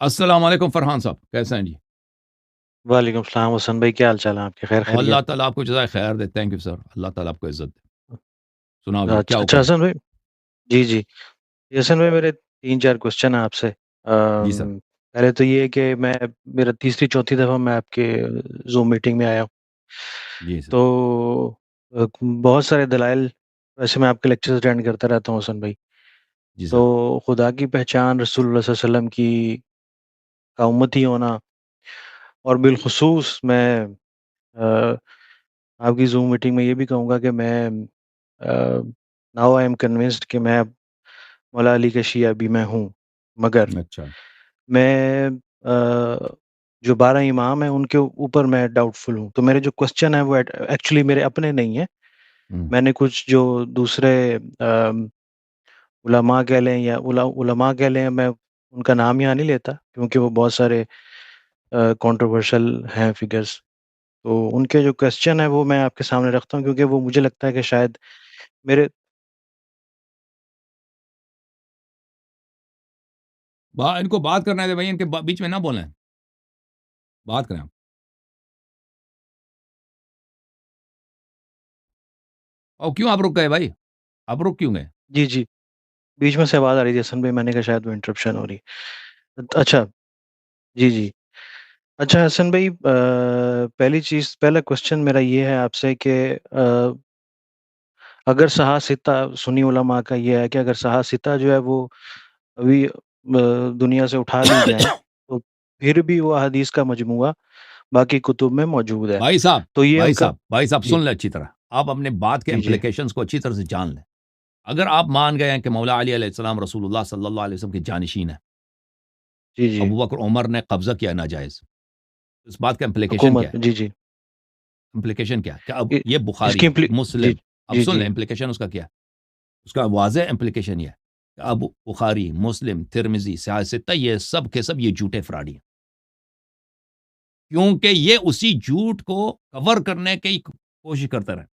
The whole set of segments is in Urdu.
السلام علیکم فرحان صاحب، کیسے ہیں جی؟ وعلیکم السلام حسن بھائی، کیا حال چال ہے آپ کے؟ خیر خیریت؟ اللہ تعالیٰ آپ کو جزائے خیر دے، تھینک یو سر، اللہ تعالیٰ آپ کو عزت دے۔ سناؤ جی، کیا اچھا حکم ہے؟ حسن بھائی، جی جی حسن بھائی، میرے 3 4 کوشچن ہیں آپ سے۔ جی سر۔ پہلے تو یہ ہے کہ میرا تیسری چوتھی دفعہ میں آپ کے زوم میٹنگ میں آیا ہوں، جی سر۔ تو بہت سارے دلائل، ویسے میں آپ کے لیکچر اٹینڈ کرتا رہتا ہوں حسن بھائی، جی تو سر۔ خدا کی پہچان رسول اللہ صلی اللہ علیہ وسلم کی کا امتی ہونا، اور بالخصوص میں آ، آپ کی زوم میٹنگ میں یہ بھی کہوں گا کہ میں ناؤ آئی ایم کنونسڈ کہ میں مولا علی کا شیعہ بھی میں ہوں، مگر اچھا۔ میں جو 12 امام ہیں ان کے اوپر میں ڈاؤٹ فل ہوں، تو میرے جو کوشچن ہیں وہ ایکچولی میرے اپنے نہیں ہیں، ہوں۔ میں نے کچھ جو دوسرے علماء کہہ لیں یا علماء کہہ لیں، میں ان کا نام یہاں نہیں لیتا کیونکہ وہ بہت سارے کنٹروورشل ہیں فگرز، تو ان کے جو کوشچن ہیں وہ میں آپ کے سامنے رکھتا ہوں، کیونکہ وہ مجھے لگتا ہے کہ شاید میرے ان کو بات کرنے دیں بھائی، ان کے بیچ میں نہ بولیں، بات کریں آپ۔ اور کیوں آپ رک گئے بھائی؟ آپ رک کیوں گئے؟ جی جی بیچ میں سے آواز آ رہی تھی حسن بھائی، میں نے کہا شاید وہ انٹرپشن ہو رہی ہے۔ اچھا، جی جی اچھا حسن بھائی، پہلا کوشچن میرا یہ ہے آپ سے کہ اگر صحاح سنی علماء کا یہ ہے کہ اگر صحاح جو ہے وہ ابھی دنیا سے اٹھا لی جائیں، تو پھر بھی وہ احادیث کا مجموعہ باقی کتب میں موجود ہے، بھائی صاحب، تو یہ ان بھائی کا صاحب، بھائی صاحب جی سن لیں اچھی طرح، آپ اپنے بات کے جی جی امپلیکیشنز کو اچھی طرح سے جان لیں۔ اگر آپ مان گئے ہیں کہ مولا علی علیہ السلام رسول اللہ صلی اللہ علیہ وسلم کے جانشین ہیں، جی جی ابو بکر عمر نے قبضہ کیا ناجائز، اس بات کا امپلیکیشن حکومت کیا ہے؟ جی جی امپلیکیشن کیا ہے کہ اب ا- یہ اس بخاری کی جی مسلم، اب جی سن جی لیں امپلیکیشن اس کا کیا ہے؟ اس کا واضح امپلیکیشن یہ ہے کہ اب بخاری، مسلم، ترمذی، سیاستہ، یہ سب کے سب یہ جھوٹے فراڈی ہیں، کیونکہ یہ اسی جھوٹ کو کور کرنے کی کوشش کرتے رہے،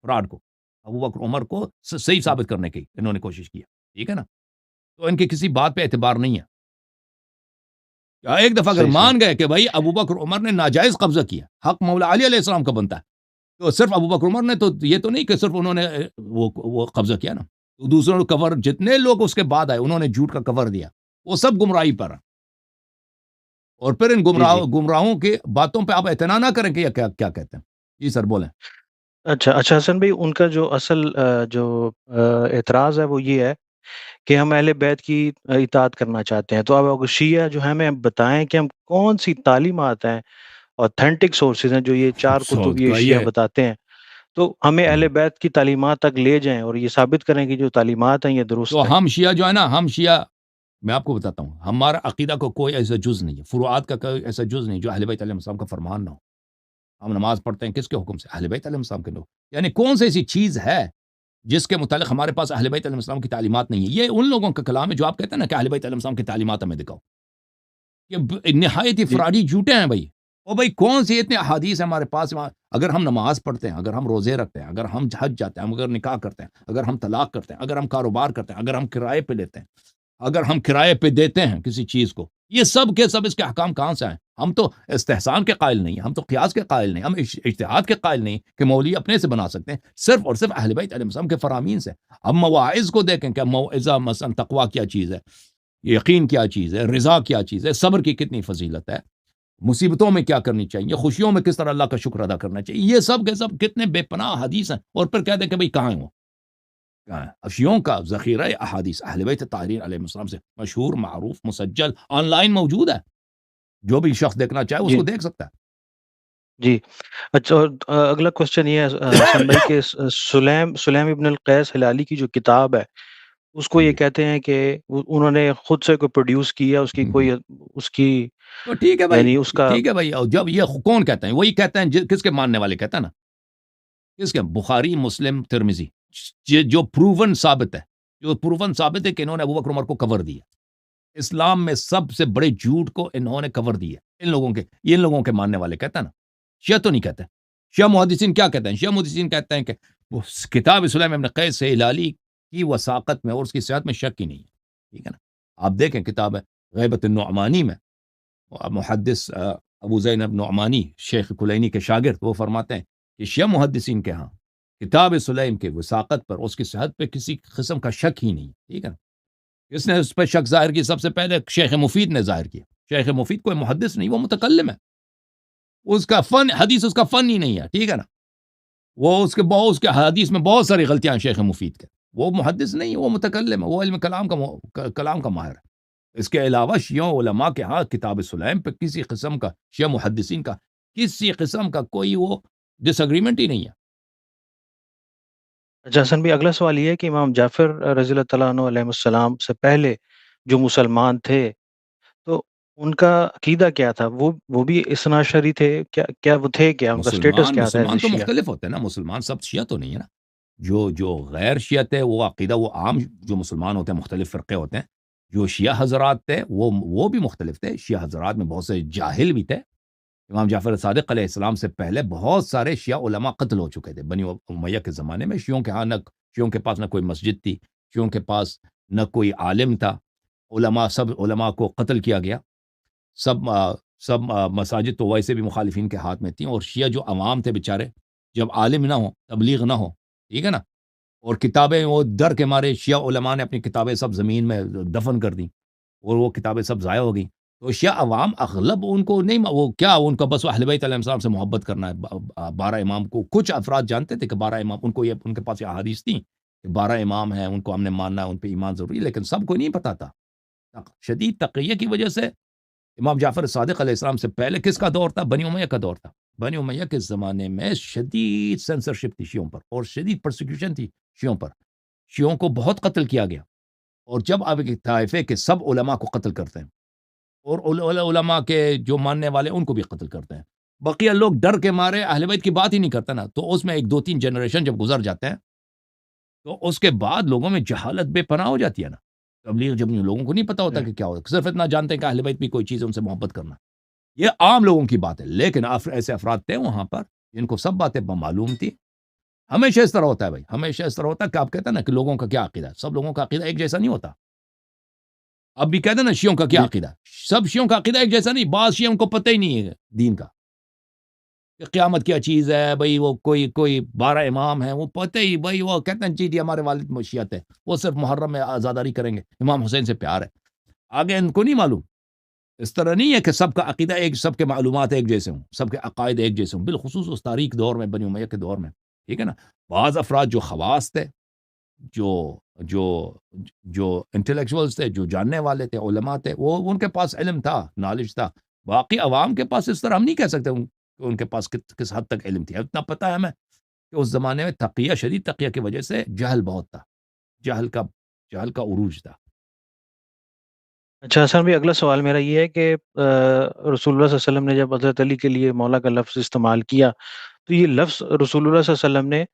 فراڈ کو، ابو بکر عمر کو صحیح ثابت کرنے کی انہوں نے کوشش کیا، ٹھیک ہے نا؟ تو ان کی کسی بات پہ اعتبار نہیں ہے۔ ایک دفعہ اگر صحیح صحیح مان گئے کہ بھائی ابو بکر عمر نے ناجائز قبضہ کیا، حق مولا علی علیہ السلام کا بنتا ہے، تو صرف ابو بکر عمر نے تو یہ تو نہیں کہ صرف انہوں نے وہ قبضہ کیا نا، تو دوسروں نے کور، جتنے لوگ اس کے بعد آئے انہوں نے جھوٹ کا کور دیا، وہ سب گمراہی پر ہیں۔ اور پھر ان جی جی گمراہوں کی باتوں پہ آپ اعتنا نہ کریں کہ یہ کیا کیا کہتے ہیں۔ جی سر بولیں۔ اچھا اچھا حسن بھائی، ان کا جو اصل جو اعتراض ہے وہ یہ ہے کہ ہم اہل بیت کی اطاعت کرنا چاہتے ہیں، تو اب اگر شیعہ جو ہیں ہمیں بتائیں کہ ہم کون سی تعلیمات ہیں، اوتھینٹک سورسز ہیں جو یہ 4 کتب یہ شیعہ یہ بتاتے ہیں، تو ہمیں اہل بیت کی تعلیمات تک لے جائیں اور یہ ثابت کریں کہ جو تعلیمات ہیں یہ تو درست ہیں۔ ہم شیعہ جو ہے نا، ہم شیعہ، میں آپ کو بتاتا ہوں، ہمارا عقیدہ کو کوئی ایسا جز نہیں ہے، فروعات کا کوئی ایسا جز نہیں جو اہل بیت علیہ السلام کا فرمان نہ ہو۔ ہم نماز پڑھتے ہیں کس کے حکم سے؟ اہل بیت علیہ السلام کے لوگ، یعنی کون سی ایسی چیز ہے جس کے متعلق ہمارے پاس اہل بیت علیہ السلام کی تعلیمات نہیں ہے؟ یہ ان لوگوں کا کلام ہے جو آپ کہتے ہیں نا کہ اہل بیت علیہ السلام کی تعلیمات ہمیں دکھاؤ، یہ نہایت ہی جی فراڈی جھوٹے ہیں بھائی۔ اور بھائی کون سی اتنے احادیث ہیں ہمارے پاس؟ اگر ہم نماز پڑھتے ہیں، اگر ہم روزے رکھتے ہیں، اگر ہم حج جاتے ہیں، اگر نکاح کرتے ہیں، اگر ہم طلاق کرتے ہیں، اگر ہم کاروبار کرتے ہیں، اگر ہم کرائے پہ لیتے ہیں، اگر ہم کرائے پہ دیتے ہیں کسی چیز کو، یہ سب کے سب اس کے احکام کہاں سے آئیں؟ ہم تو استحسان کے قائل نہیں ہیں، ہم تو قیاس کے قائل نہیں، ہم اجتہاد کے قائل نہیں کہ مولوی اپنے سے بنا سکتے ہیں، صرف اور صرف اہل بیت علیہ السلام کے فرامین سے۔ ہم مواعظ کو دیکھیں کہ موعظہ مثلا تقویٰ کیا چیز ہے، یقین کیا چیز ہے، رضا کیا چیز ہے، صبر کی کتنی فضیلت ہے، مصیبتوں میں کیا کرنی چاہیے، خوشیوں میں کس طرح اللہ کا شکر ادا کرنا چاہیے، یہ سب کے سب کتنے بے پناہ حدیث ہیں، اور پھر کہتے ہیں کہ بھئی کہاں ہیں وہ؟ افیوں کا ذخیرہ احادیث اہل بیت طاہرین علیہ السلام سے مشہور، معروف، مسجل، آن لائن موجود ہے، جو بھی شخص دیکھنا چاہے اس جی کو دیکھ سکتا ہے۔ جی اچھا، اور اگلا کوشچن یہ ہے حسن بھائی کہ سلیم ابن القیس ہلالی کی جو کتاب ہے، اس کو یہ جی۔ کہتے ہیں کہ انہوں نے خود سے کوئی پروڈیوس کیا، اس کی کوئی اس کی تو ٹھیک ہے بھائی، یعنی اس کا ٹھیک ہے بھائی، اور جب یہ کون کہتے ہیں؟ وہی کہتے ہیں کس کے ماننے والے کہتے ہیں نا، کس کے؟ بخاری، مسلم، ترمذی، جو پروون ثابت ہے، جو پروون ثابت ہے کہ انہوں نے ابو بکر عمر کو کور دیا، اسلام میں سب سے بڑے جھوٹ کو انہوں نے کور دیا، ان لوگوں کے، یہ ان لوگوں کے ماننے والے کہتے ہیں نا۔ شیعہ تو نہیں کہتے۔ شیعہ محدثین کیا کہتے ہیں؟ شیعہ محدثین کہتے ہیں کہ وہ کتاب سلیم ابن قیس ہلالی کی وثاقت میں اور اس کی صحت میں شک ہی نہیں ہے، ٹھیک ہے نا؟ آپ دیکھیں کتاب ہے غیبت النعمانی میں محدث ابو زینب نعمانی شیخ کلینی کے شاگرد وہ فرماتے ہیں کہ شیعہ محدثین کے ہاں کتاب سلیم کے وثاقت پر اس کی صحت پہ کسی قسم کا شک ہی نہیں، ٹھیک ہے نا. اس نے اس پہ شک ظاہر کی سب سے پہلے شیخ مفید نے ظاہر کیا. شیخ مفید کوئی محدث نہیں، وہ متکلم ہے، اس کا فن حدیث اس کا فن ہی نہیں ہے، ٹھیک ہے نا. وہ اس کے حدیث میں بہت ساری غلطیاں ہیں شیخ مفید کے. وہ محدث نہیں، وہ متکلم ہے، وہ علم کلام کا ماہر ہے. اس کے علاوہ شیعہ علماء کے ہاں کتاب سلیم پہ کسی قسم کا شیعہ محدثین کا کسی قسم کا کوئی وہ ڈس اگریمنٹ ہی نہیں ہے. اچھا حسن بھائی، اگلا سوال یہ ہے کہ امام جعفر رضی اللہ تعالیٰ عنہ علیہ السلام سے پہلے جو مسلمان تھے تو ان کا عقیدہ کیا تھا؟ وہ بھی اثنا عشری تھے؟ کیا وہ تھے؟ کیا ان کا اسٹیٹس کیا تھا ایز اے مسلمان تو شیعہ؟ مختلف ہوتے ہیں نا. مسلمان سب شیعہ تو نہیں ہے نا. جو غیر شیعہ تھے وہ عقیدہ وہ عام جو مسلمان ہوتے ہیں مختلف فرقے ہوتے ہیں. جو شیعہ حضرات تھے وہ بھی مختلف تھے. شیعہ حضرات میں بہت سے جاہل بھی تھے. امام جعفر صادق علیہ السلام سے پہلے بہت سارے شیعہ علماء قتل ہو چکے تھے بنی امیہ کے زمانے میں. شیعوں کے ہاں شیعوں کے پاس نہ کوئی مسجد تھی، شیعوں کے پاس نہ کوئی عالم تھا. سب علماء کو قتل کیا گیا. سب مساجد تو ویسے بھی مخالفین کے ہاتھ میں تھیں. اور شیعہ جو عوام تھے بیچارے، جب عالم نہ ہو، تبلیغ نہ ہو، ٹھیک ہے نا، اور کتابیں وہ ڈر کے مارے شیعہ علماء نے اپنی کتابیں سب زمین میں دفن کر دیں اور وہ کتابیں سب ضائع ہو گئیں. تو شیعہ عوام اغلب ان کو نہیں، وہ کیا ان کا بس اہل بیت علیہ السلام سے محبت کرنا ہے. 12 امام کو کچھ افراد جانتے تھے کہ 12 امام ان کو ان کے پاس یہ احادیث تھیں کہ 12 امام ہیں، ان کو ہم نے ماننا ہے، ان پہ ایمان ضروری ہے، لیکن سب کو نہیں پتا تھا. شدید تقیہ کی وجہ سے امام جعفر صادق علیہ السلام سے پہلے کس کا دور تھا؟ بنی امیہ کا دور تھا. بنی امیہ کے زمانے میں شدید سینسرشپ تھی شیعوں پر اور شدید پرسیکیوشن تھی شیعوں پر. شیعوں کو بہت قتل کیا گیا. اور جب آپ ایک طائفے کے سب علماء کو قتل کرتے ہیں اور علماء کے جو ماننے والے ان کو بھی قتل کرتے ہیں، بقیہ لوگ ڈر کے مارے اہل بیت کی بات ہی نہیں کرتے نا. تو اس میں 1 2 3 جنریشن جب گزر جاتے ہیں تو اس کے بعد لوگوں میں جہالت بے پناہ ہو جاتی ہے نا. تبلیغ جب لوگوں کو نہیں پتا ہوتا کہ کیا ہوتا، صرف اتنا جانتے ہیں کہ اہل بیت بھی کوئی چیز ہے، ان سے محبت کرنا، یہ عام لوگوں کی بات ہے. لیکن ایسے افراد تھے وہاں پر جن کو سب باتیں معلوم تھی. ہمیشہ اس طرح ہوتا ہے بھائی، ہمیشہ اس طرح ہوتا ہے کہ آپ کہتے ہیں نا کہ لوگوں کا کیا عقیدہ ہے. سب لوگوں کا عقیدہ ایک جیسا نہیں ہوتا. اب بھی کہتے ہیں نا شیعوں کا کیا جی عقیدہ ہے، سب شیعوں کا عقیدہ ایک جیسا نہیں. بعض شیعوں کو پتہ ہی نہیں ہے دین کا کہ قیامت کیا چیز ہے. بھائی وہ کوئی 12 امام ہیں، وہ پتہ ہی بھائی، وہ کہتے ہیں جی ہمارے والد مشیت ہے، وہ صرف محرم میں آزاداری کریں گے، امام حسین سے پیار ہے. آگے ان کو نہیں معلوم. اس طرح نہیں ہے کہ سب کا عقیدہ ایک، سب کے معلومات ایک جیسے ہوں، سب کے عقائد ایک جیسے ہوں، بالخصوص اس تاریخ دور میں، بنی امیہ کے دور میں، ٹھیک ہے نا. بعض افراد جو خواص تھے، جو جو جو انٹلیکچوئلز تھے، جو جاننے والے تھے، علماء تھے، وہ ان کے پاس علم تھا، نالج تھا. باقی عوام کے پاس اس طرح ہم نہیں کہہ سکتے کہ ان کے پاس کس حد تک علم تھی. اتنا پتہ ہے ہمیں کہ اس زمانے میں تقیہ، شدید تقیہ کی وجہ سے جہل بہت تھا، جہل کا عروج تھا. اچھا حسن بھائی، اگلا سوال میرا یہ ہے کہ رسول اللہ صلی اللہ علیہ وسلم نے جب حضرت علی کے لیے مولا کا لفظ استعمال کیا تو یہ لفظ رسول اللہ صلی اللہ علیہ وسلم نے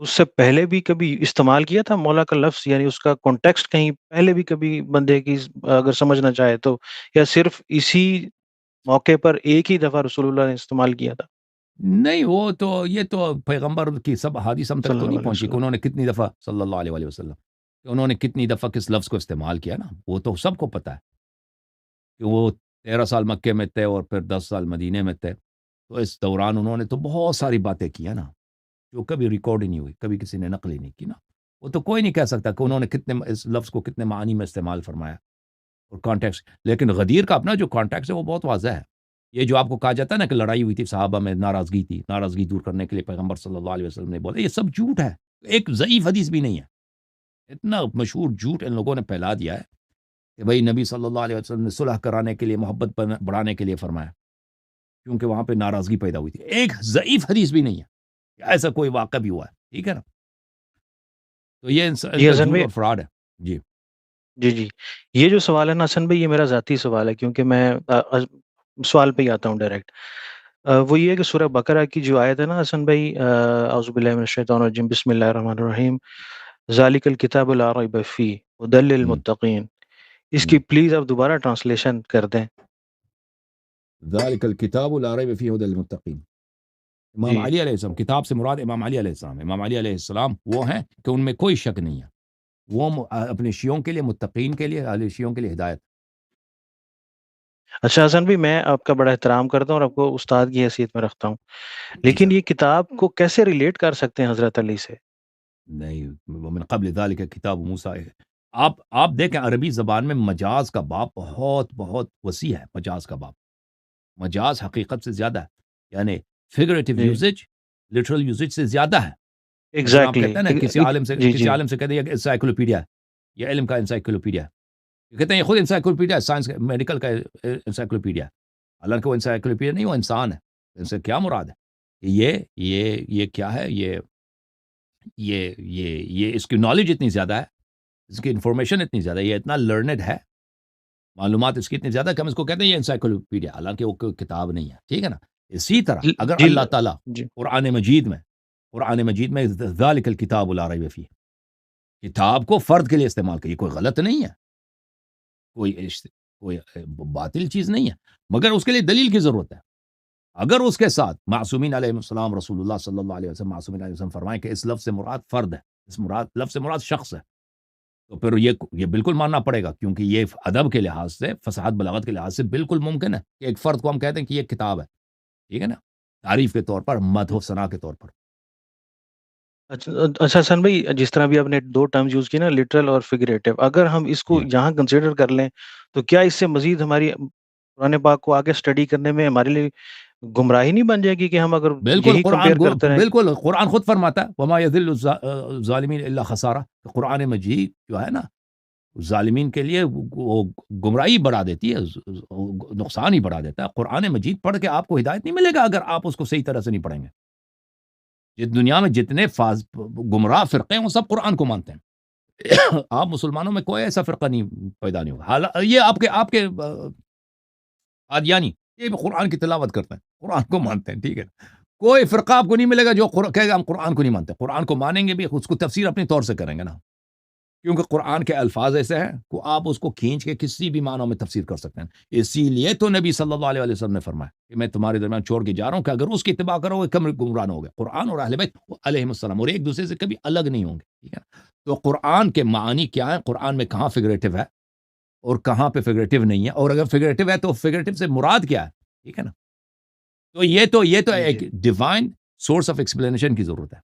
اس سے پہلے بھی کبھی استعمال کیا تھا؟ مولا کا لفظ یعنی اس کا کانٹیکسٹ کہیں پہلے بھی کبھی بندے کی اگر سمجھنا چاہے تو، یا صرف اسی موقع پر ایک ہی دفعہ رسول اللہ نے استعمال کیا تھا نہیں، وہ تو یہ تو پیغمبر کی سب حدیث ہم تک صلی تو اللہ نہیں علیہ پہنچی کہ وسلم؟ انہوں نے کتنی دفعہ صلی اللہ علیہ وسلم کہ انہوں نے کتنی دفعہ کس لفظ کو استعمال کیا نا. وہ تو سب کو پتہ ہے کہ وہ 13 سال مکے میں تھے اور پھر 10 سال مدینے میں تھے. تو اس دوران انہوں نے تو بہت ساری باتیں کی ہیں نا جو کبھی ریکارڈ ہی نہیں ہوئی، کبھی کسی نے نقل ہی نہیں کی نا. وہ تو کوئی نہیں کہہ سکتا کہ انہوں نے اس لفظ کو کتنے معنی میں استعمال فرمایا اور کانٹیکس. لیکن غدیر کا اپنا جو کانٹیکس ہے وہ بہت واضح ہے. یہ جو آپ کو کہا جاتا ہے نا کہ لڑائی ہوئی تھی، صحابہ میں ناراضگی تھی، ناراضگی دور کرنے کے لیے پیغمبر صلی اللہ علیہ وسلم نے بولا، یہ سب جھوٹ ہے. ایک ضعیف حدیث بھی نہیں ہے. اتنا مشہور جھوٹ ان لوگوں نے پھیلا دیا ہے کہ بھئی نبی صلی اللہ علیہ وسلم نے صلح کرانے کے لیے، محبت بڑھانے کے لیے فرمایا، کیونکہ وہاں پہ ناراضگی پیدا ہوئی تھی. ایک ضعیف حدیث بھی نہیں ہے کہ ایسا کوئی واقعہ بھی ہوا ہے، ٹھیک ہے نا. تو یہ ان جی کا حسن جھوٹ بھائی، اور فراڈ ہے. جی جی یہ جو سوال ہے نا حسن بھائی، یہ میرا ذاتی سوال ہے کیونکہ میں سوال پہ ہی آتا ہوں ڈائریکٹ. وہ یہ ہے کہ سورہ بقرہ کی جو آیت ہے نا حسن بھائی، اعوذ باللہ من الشیطان الرجیم، بسم اللہ الرحمن الرحیم، ذالک الکتاب لا ریب فیہ ھدی ہم، للمتقین، اس ہم. کی پلیز آپ دوبارہ ٹرانسلیشن کر دیں. ذالک الکتاب لا ریب فیہ ھدی للمتقین. امام جی علی علیہ السلام، کتاب سے مراد امام علی علیہ السلام. امام علی علیہ السلام وہ ہیں کہ ان میں کوئی شک نہیں ہے، وہ اپنے شیعوں کے لیے، متقین کے لیے، اہل شیعوں کے لیے ہدایت. اچھا حسن بھائی، میں آپ کا بڑا احترام کرتا ہوں اور آپ کو استاد کی حیثیت میں رکھتا ہوں، جی لیکن سر. یہ کتاب کو کیسے ریلیٹ کر سکتے ہیں حضرت علی سے؟ نہیں، ومن قبل ذلك کتاب موسیٰ ہے. آپ دیکھیں عربی زبان میں مجاز کا باب بہت بہت وسیع ہے. مجاز کا باب، مجاز حقیقت سے زیادہ ہے، یعنی فگریٹو جی یوزج لٹرل یوزج سے زیادہ ہے. مثلا آپ ایگزیکٹلی. کہتے ہیں نا کسی عالم سے جی کسی جی عالم سے کہتے ہیں یہ انسائکلوپیڈیا ہے، یہ علم کا انسائکلوپیڈیا ہے. یہ کہتے ہیں یہ خود انسائکلوپیڈیا ہے، سائنس میڈیکل کا انسائکلوپیڈیا ہے. حالانکہ وہ انسائکلوپیڈیا نہیں، وہ انسان ہے. ان سے کیا مراد ہے؟ یہ کیا ہے؟ یہ اس کی نالج اتنی زیادہ ہے، اس کی انفارمیشن اتنی زیادہ ہے، یہ اتنا لرنڈ ہے، معلومات اس کی اتنی زیادہ کہ ہم اس کو کہتے ہیں یہ انسائکلوپیڈیا، حالانکہ وہ کوئی کتاب نہیں ہے. ٹھیک ہے نا. اسی طرح اگر جی اللہ تعالیٰ جی قرآن مجید میں ذالک الکتاب لا ریب فیہ، کتاب کو فرد کے لیے استعمال کریے، کوئی غلط نہیں ہے، کوئی باطل چیز نہیں ہے، مگر اس کے لیے دلیل کی ضرورت ہے. اگر اس کے ساتھ معصومین علیہ السلام، رسول اللہ صلی اللہ علیہ وسلم معصومین علیہ وسلم فرمائیں کہ اس لفظ سے مراد فرد ہے، لفظ سے مراد شخص ہے، تو پھر یہ بالکل ماننا پڑے گا، کیونکہ یہ ادب کے لحاظ سے، فصاحت بلاغت کے لحاظ سے بالکل ممکن ہے کہ ایک فرد کو ہم کہتے ہیں کہ یہ کتاب ہے. ٹھیک ہے نا، تعریف کے طور پر، مدح و ثنا کے طور پر. اچھا حسن بھائی، جس طرح بھی آپ نے دو ٹرمز یوز کی نا، لٹرل اور فگریٹو، اگر ہم اس کو جی یہاں کنسیڈر کر لیں تو کیا اس سے مزید ہماری قرآن پاک کو آگے اسٹڈی کرنے میں ہمارے لیے گمراہی نہیں بن جائے گی کہ ہم اگر بالکل. یہی کمپیئر کرتے رہیں؟ بالکل قرآن خود فرماتا ہے وما یذل الظالمین الا خسارہ. قرآن مجید جو ہے نا، ظالمین کے لیے وہ گمراہی بڑھا دیتی ہے، نقصان ہی بڑھا دیتا ہے. قرآن مجید پڑھ کے آپ کو ہدایت نہیں ملے گا اگر آپ اس کو صحیح طرح سے نہیں پڑھیں گے. یہ دنیا میں جتنے گمراہ فرقے ہیں وہ سب قرآن کو مانتے ہیں. آپ مسلمانوں میں کوئی ایسا فرقہ نہیں پیدا نہیں ہوگا. یہ آپ کے قادیانی یہ بھی قرآن کی تلاوت کرتے ہیں، قرآن کو مانتے ہیں. ٹھیک ہے، کوئی فرقہ آپ کو نہیں ملے گا جو کہے گا ہم قرآن کو نہیں مانتے. قرآن کو مانیں گے بھی، اس کو تفسیر اپنے طور سے کریں گے نا، کیونکہ قرآن کے الفاظ ایسے ہیں کہ آپ اس کو کھینچ کے کسی بھی معنوں میں تفسیر کر سکتے ہیں. اسی لیے تو نبی صلی اللہ علیہ وسلم نے فرمایا کہ میں تمہارے درمیان چھوڑ کے جا رہا ہوں کہ اگر اس کی اتباع کرو گے کم گمراہ ہو گے. قرآن اور اہل بیت علیہم السلام اور ایک دوسرے سے کبھی الگ نہیں ہوں گے. ٹھیک ہے، تو قرآن کے معنی کیا ہے، قرآن میں کہاں فگریٹو ہے اور کہاں پہ فگریٹو نہیں ہے، اور اگر فگریٹو ہے تو فگریٹو سے مراد کیا ہے. ٹھیک ہے نا. تو یہ تو جی ایک جی ڈیوائن سورس آف ایکسپلینیشن کی ضرورت ہے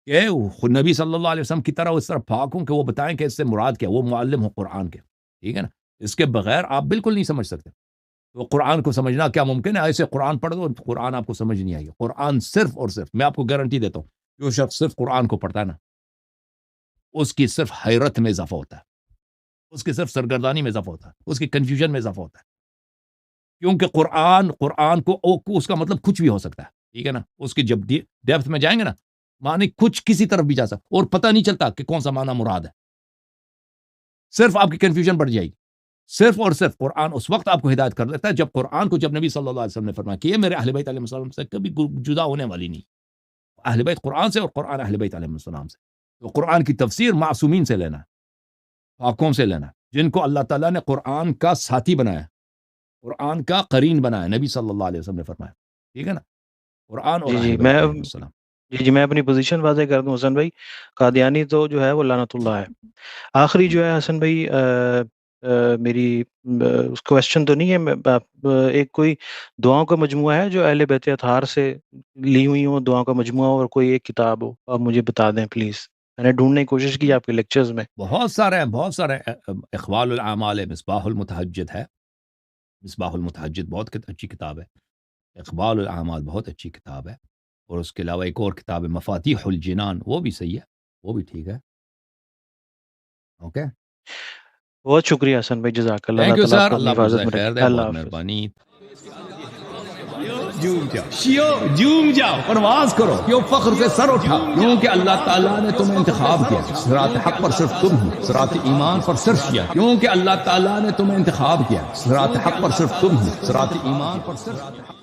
کہ خود نبی صلی اللہ علیہ وسلم کی طرح اس طرح پاک ہوں کہ وہ بتائیں کہ اس سے مراد کیا، وہ معلم ہو قرآن کے. ٹھیک ہے نا. اس کے بغیر آپ بالکل نہیں سمجھ سکتے. تو قرآن کو سمجھنا کیا ممکن ہے؟ ایسے قرآن پڑھ دو قرآن آپ کو سمجھ نہیں آئے گا. قرآن صرف اور صرف، میں آپ کو گارنٹی دیتا ہوں، جو شخص صرف قرآن کو پڑھتا ہے نا، اس کی صرف حیرت میں اضافہ ہوتا ہے، اس کی صرف سرگردانی میں اضافہ ہوتا ہے، اس کی کنفیوژن میں اضافہ ہوتا ہے. کیونکہ قرآن کو اس کا مطلب کچھ بھی ہو سکتا ہے. ٹھیک ہے نا. اس کی جب ڈیپتھ میں جائیں گے نا، معنی کچھ کسی طرف بھی جا سکتا اور پتہ نہیں چلتا کہ کون سا معنی مراد ہے. صرف آپ کی کنفیوژن بڑھ جائے گی. صرف اور صرف قرآن اس وقت آپ کو ہدایت کر دیتا ہے جب قرآن کو، جب نبی صلی اللہ علیہ وسلم نے فرمایا کہ یہ میرے اہل بیت علیہ السلام سے کبھی جدا ہونے والی نہیں. اہل بیت قرآن سے اور قرآن اہل بیت علیہ السلام سے. تو قرآن کی تفسیر معصومین سے لینا ہے، پاکوں سے لینا ہے، جن کو اللہ تعالیٰ نے قرآن کا ساتھی بنایا، قرآن کا قرین بنایا. نبی صلی اللہ علیہ وسلم نے فرمایا. ٹھیک ہے نا. قرآن اور جی اہل جی بیت علیہ السلام. میں اپنی پوزیشن واضح کر دوں حسن بھائی، قادیانی تو جو ہے وہ لعنت اللہ ہے. آخری جو ہے حسن بھائی، میری کوشچن تو نہیں ہے، ایک کوئی دعاؤں کا مجموعہ ہے جو اہل بیت اطہار سے لی ہوئی ہوں، دعاؤں کا مجموعہ، اور کوئی ایک کتاب ہو آپ مجھے بتا دیں پلیز. میں نے ڈھونڈنے کی کوشش کی آپ کے لیکچرز میں. بہت سارے اخوال الاعمال، مصباح المتحجد ہے. مصباح المتحجد بہت اچھی کتاب ہے. اقبال الاعمال بہت اچھی کتاب ہے. اور اس کے علاوہ ایک اور کتاب ہے مفاتیح الجنان، وہ بھی صحیح ہے، وہ بھی ٹھیک ہے. اوکے، بہت شکریہ حسن بھائی، جزاک اللہ. تھینک اللہ یو تعالیٰ آپ سر. کو اللہ اپنی آپ کو حفاظت میں خیر رکھے. دے، اللہ بہت حافظ. مہربانی. پرواز کرو، کیوں فخر سے سر اٹھا، کیونکہ اللہ تعالیٰ نے تمہیں انتخاب کیا. صراط حق پر صرف تم ہو، صراط ایمان پر صرف کیا، کیونکہ اللہ تعالیٰ نے تمہیں انتخاب کیا. صراط حق پر صرف تم ہو، صراط ایمان پر صرف